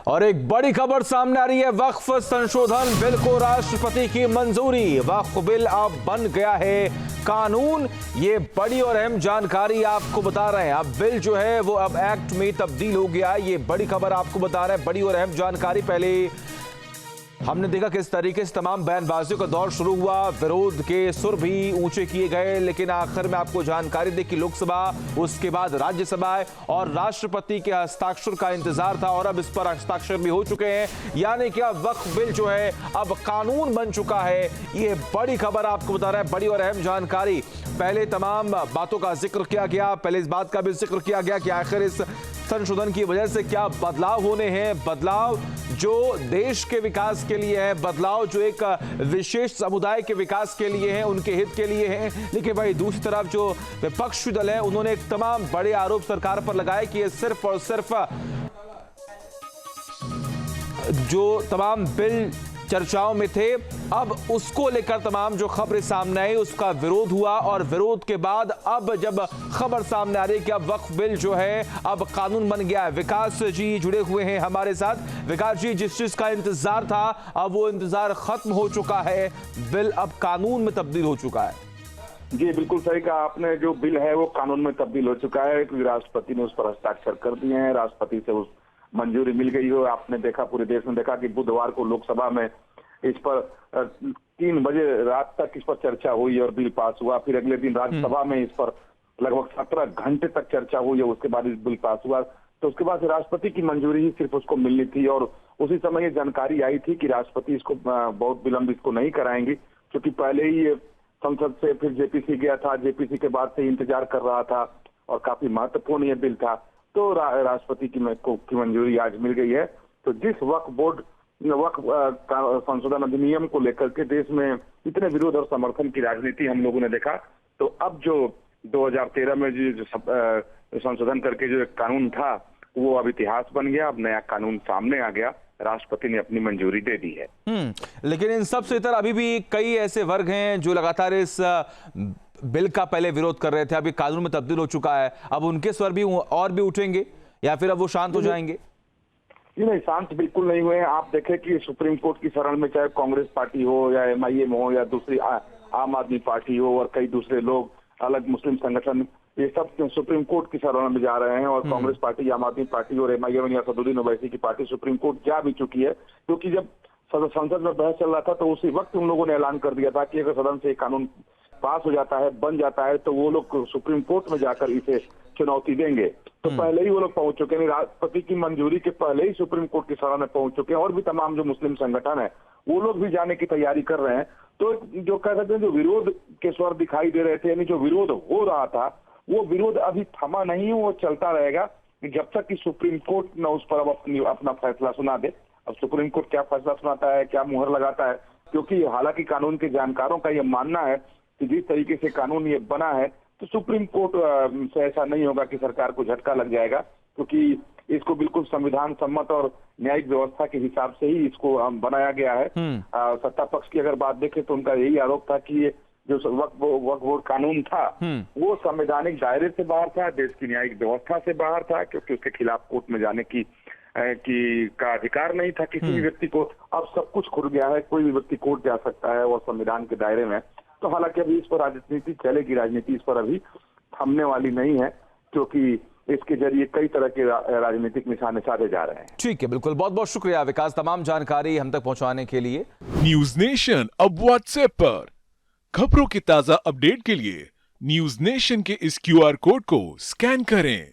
और एक बड़ी खबर सामने आ रही है। वक्फ संशोधन बिल को राष्ट्रपति की मंजूरी। वक्फ बिल अब बन गया है कानून। ये बड़ी और अहम जानकारी आपको बता रहे हैं। अब बिल जो है वो अब एक्ट में तब्दील हो गया है। ये बड़ी खबर आपको बता रहे हैं, बड़ी और अहम जानकारी। पहले हमने देखा किस तरीके से तमाम बयानबाजियों का दौर शुरू हुआ, विरोध के सुर भी ऊंचे किए गए, लेकिन आखिर में आपको जानकारी दी कि लोकसभा, उसके बाद राज्यसभा और राष्ट्रपति के हस्ताक्षर का इंतजार था और अब इस पर हस्ताक्षर भी हो चुके हैं। यानी कि अब वक्फ बिल जो है अब कानून बन चुका है। ये बड़ी खबर आपको बता रहा है, बड़ी और अहम जानकारी। पहले तमाम बातों का जिक्र किया गया, पहले इस बात का भी जिक्र किया गया कि आखिर इस संशोधन की वजह से क्या बदलाव होने हैं, बदलाव जो देश के विकास के लिए है, बदलाव जो एक विशेष समुदाय के विकास के लिए है, उनके हित के लिए है। लेकिन भाई दूसरी तरफ जो विपक्षी दल है उन्होंने एक तमाम बड़े आरोप सरकार पर लगाए कि ये सिर्फ और सिर्फ जो तमाम बिल चर्चाओं में थे, अब उसको लेकर तमाम जो खबरें सामने आई उसका विरोध हुआ और विरोध के बाद अब जब खबर सामने आ रही है कि अब वक्फ बिल जो है अब कानून बन गया है। विकास जी जुड़े हुए हैं हमारे साथ। विकास जी, जिस चीज का इंतजार था अब वो इंतजार खत्म हो चुका है, बिल अब कानून में तब्दील हो चुका है। जी बिल्कुल सही कहा आपने। जो बिल है वो कानून में तब्दील हो चुका है क्योंकि राष्ट्रपति ने उस पर हस्ताक्षर कर दिए हैं, राष्ट्रपति से उस मंजूरी मिल गई हो। आपने देखा, पूरे देश में देखा कि बुधवार को लोकसभा में इस पर 3 बजे रात तक इस पर चर्चा हुई और बिल पास हुआ। फिर अगले दिन राज्यसभा में इस पर लगभग 17 घंटे तक चर्चा हुई और उसके बाद इस बिल पास हुआ। तो उसके बाद राष्ट्रपति की मंजूरी ही सिर्फ उसको मिलनी थी और उसी समय ये जानकारी आई थी कि राष्ट्रपति इसको बहुत विलंब इसको नहीं कराएंगी, क्योंकि पहले ही संसद से फिर जेपीसी गया था, जेपीसी के बाद से इंतजार कर रहा था और काफी महत्वपूर्ण ये बिल था। तो राष्ट्रपति की मंजूरी आज मिल गई है। तो जिस वक्फ संशोधन अधिनियम को लेकर के देश में इतने विरोध और समर्थन की राजनीति हम लोगों ने देखा, तो अब जो 2013 में जो संशोधन करके जो एक कानून था वो अब इतिहास बन गया। अब नया कानून सामने आ गया, राष्ट्रपति ने अपनी मंजूरी दे दी है। लेकिन इन सब से इतर अभी भी कई ऐसे वर्ग हैं जो लगातार इस बिल का पहले विरोध कर रहे थे, अभी कानून में तब्दील हो चुका है। अब उनके स्वर भी और भी उठेंगे या फिर अब वो शांत हो जाएंगे? नहीं, शांत बिल्कुल नहीं हुए। आप देखें कि सुप्रीम कोर्ट की शरण में चाहे कांग्रेस पार्टी हो या एमआईएम हो या दूसरी आम आदमी पार्टी हो और कई दूसरे लोग, अलग मुस्लिम संगठन, ये सब सुप्रीम कोर्ट की शरण में जा रहे हैं। और कांग्रेस पार्टी, आम आदमी पार्टी और एमआईएम या असदुद्दीन ओवैसी की पार्टी सुप्रीम कोर्ट जा भी चुकी है, क्योंकि जब संसद में बहस चल रहा था तो उसी वक्त उन लोगों ने ऐलान कर दिया था कि अगर सदन से कानून पास हो जाता है, बन जाता है, तो वो लोग सुप्रीम कोर्ट में जाकर इसे चुनौती देंगे। तो पहले ही वो लोग पहुंच चुके हैं, राष्ट्रपति की मंजूरी के पहले ही सुप्रीम कोर्ट की शरण में पहुंच चुके हैं। और भी तमाम जो मुस्लिम संगठन है वो लोग भी जाने की तैयारी कर रहे हैं। तो जो कह सकते हैं, जो विरोध के स्वर दिखाई दे रहे थे, यानी जो विरोध हो रहा था, वो विरोध अभी थमा नहीं है, वो चलता रहेगा जब तक कि सुप्रीम कोर्ट न उस पर अब अपना फैसला सुना दे। अब सुप्रीम कोर्ट क्या फैसला सुनाता है, क्या मुहर लगाता है, क्योंकि हालांकि कानून के जानकारों का यह मानना है कि जिस तरीके से कानून ये बना है तो सुप्रीम कोर्ट से ऐसा नहीं होगा कि सरकार को झटका लग जाएगा, क्योंकि इसको बिल्कुल संविधान सम्मत और न्यायिक व्यवस्था के हिसाब से ही इसको बनाया गया है। सत्ता पक्ष की अगर बात देखें तो उनका यही आरोप था कि ये जो वक्फ बोर्ड कानून था वो संवैधानिक दायरे से बाहर था, देश की न्यायिक व्यवस्था से बाहर था, क्योंकि उसके खिलाफ कोर्ट में जाने का अधिकार नहीं था किसी भी व्यक्ति को। अब सब कुछ खुल गया है, कोई भी व्यक्ति कोर्ट जा सकता है और संविधान के दायरे में। तो हालांकि अभी इस पर राजनीति चलेगी, राजनीति इस पर अभी थमने वाली नहीं है, क्योंकि इसके जरिए कई तरह के राजनीतिक निशाने साधे जा रहे हैं। ठीक है, बिल्कुल। बहुत बहुत शुक्रिया विकास, तमाम जानकारी हम तक पहुंचाने के लिए। न्यूज नेशन अब व्हाट्सएप पर खबरों की ताजा अपडेट के लिए न्यूज नेशन के इस क्यूआर कोड को स्कैन करें।